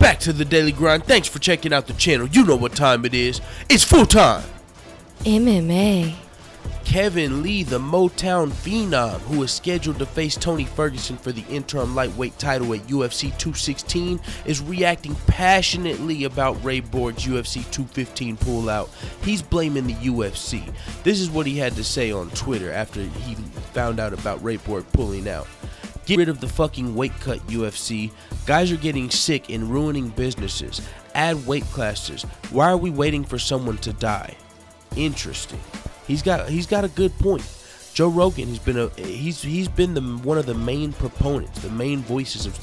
Back to the daily grind. Thanks for checking out the channel. You know what time it is. It's full time. MMA. Kevin Lee, the Motown phenom, who is scheduled to face Tony Ferguson for the interim lightweight title at UFC 216, is reacting passionately about Ray Borg's UFC 215 pullout. He's blaming the UFC. This is what he had to say on Twitter after he found out about Ray Borg pulling out. Get rid of the fucking weight cut, UFC. Guys are getting sick and ruining businesses. Add weight classes. Why are we waiting for someone to die? Interesting. He's got a good point. Joe Rogan has been one of the main proponents, the main voices of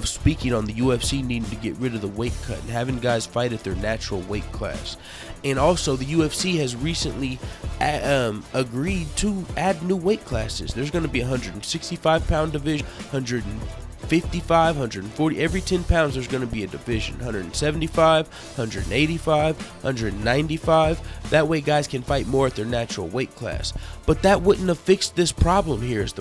speaking on the UFC needing to get rid of the weight cut and having guys fight at their natural weight class. And also the UFC has recently agreed to add new weight classes. There's going to be a 165-pound division, 155, 140, every 10 pounds there's going to be a division, 175, 185, 195. That way guys can fight more at their natural weight class. But that wouldn't have fixed this problem here is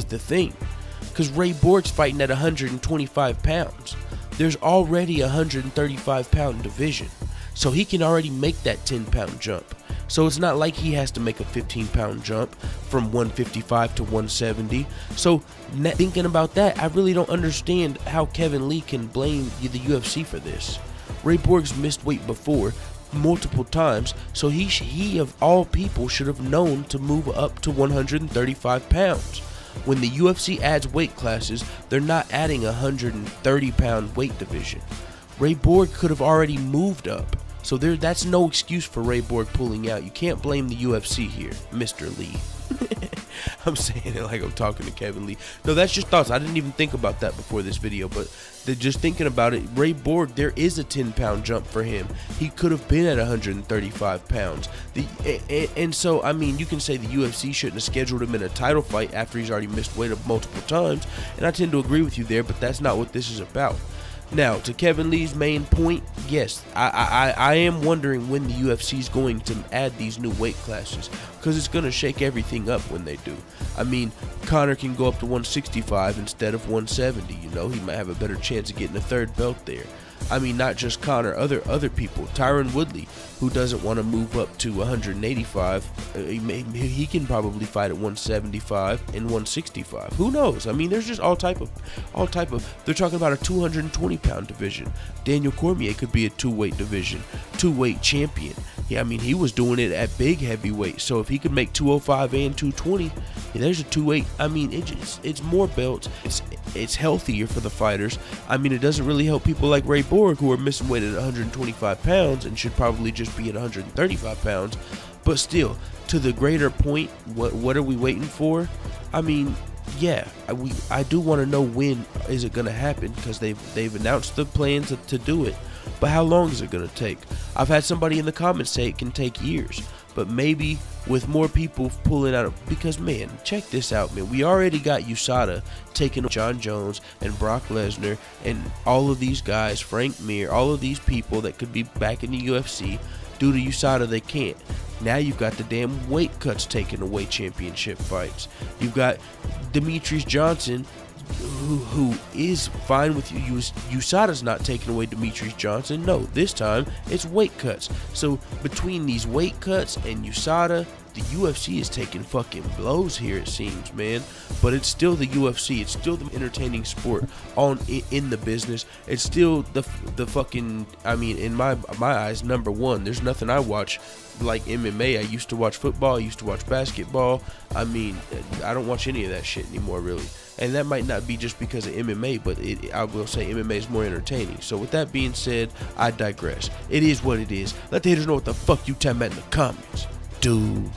the thing. Because Ray Borg's fighting at 125 pounds. There's already a 135-pound division. So he can already make that 10-pound jump. So it's not like he has to make a 15-pound jump from 155 to 170. So thinking about that, I really don't understand how Kevin Lee can blame the UFC for this. Ray Borg's missed weight before multiple times, so he of all people should have known to move up to 135 pounds. When the UFC adds weight classes, they're not adding a 130-pound weight division. Ray Borg could have already moved up. So that's no excuse for Ray Borg pulling out. You can't blame the UFC here, Mr. Lee. I'm saying it like I'm talking to Kevin Lee. No, that's just thoughts. I didn't even think about that before this video, but just thinking about it, Ray Borg, there is a 10-pound jump for him. He could have been at 135 pounds. And so, I mean, you can say the UFC shouldn't have scheduled him in a title fight after he's already missed weight multiple times, and I tend to agree with you there, but that's not what this is about. Now, to Kevin Lee's main point, yes, I am wondering when the UFC is going to add these new weight classes, because it's going to shake everything up when they do. I mean, Conor can go up to 165 instead of 170, you know, he might have a better chance of getting a third belt there. I mean, not just Conor, other people. Tyron Woodley, who doesn't want to move up to 185, he can probably fight at 175 and 165. Who knows? I mean, there's just all type of. They're talking about a 220-pound division. Daniel Cormier could be a two-weight division, two-weight champion. Yeah, I mean, he was doing it at big heavyweight. So if he could make 205 and 220, yeah, there's a 2-8. I mean, it's more belts. It's healthier for the fighters. I mean, it doesn't really help people like Ray Borg, who are missing weight at 125 pounds and should probably just be at 135 pounds. But still, to the greater point, what are we waiting for? I mean, yeah, I do want to know when is it going to happen, because they've announced the plans to do it. But how long is it going to take? I've had somebody in the comments say it can take years. But maybe with more people pulling out, because man, check this out, man. We already got USADA taking John Jones and Brock Lesnar and all of these guys, Frank Mir, all of these people that could be back in the UFC. Due to USADA, they can't. Now you've got the damn weight cuts taking away championship fights. You've got Demetrius Johnson, who is fine with you. USADA's not taking away Demetrius Johnson. No, this time it's weight cuts. So between these weight cuts and USADA, the UFC is taking fucking blows here, it seems, man. But it's still the UFC. It's still the entertaining sport in the business. It's still the fucking, I mean, in my eyes, #1. There's nothing I watch like MMA. I used to watch football. I used to watch basketball. I mean, I don't watch any of that shit anymore, really. And that might not be just because of MMA, but I will say MMA is more entertaining. So with that being said, I digress. It is what it is. Let the haters know what the fuck you talking about in the comments, dude.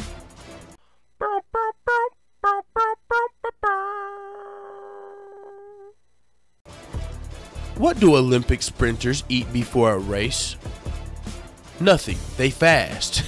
What do Olympic sprinters eat before a race? Nothing. They fast.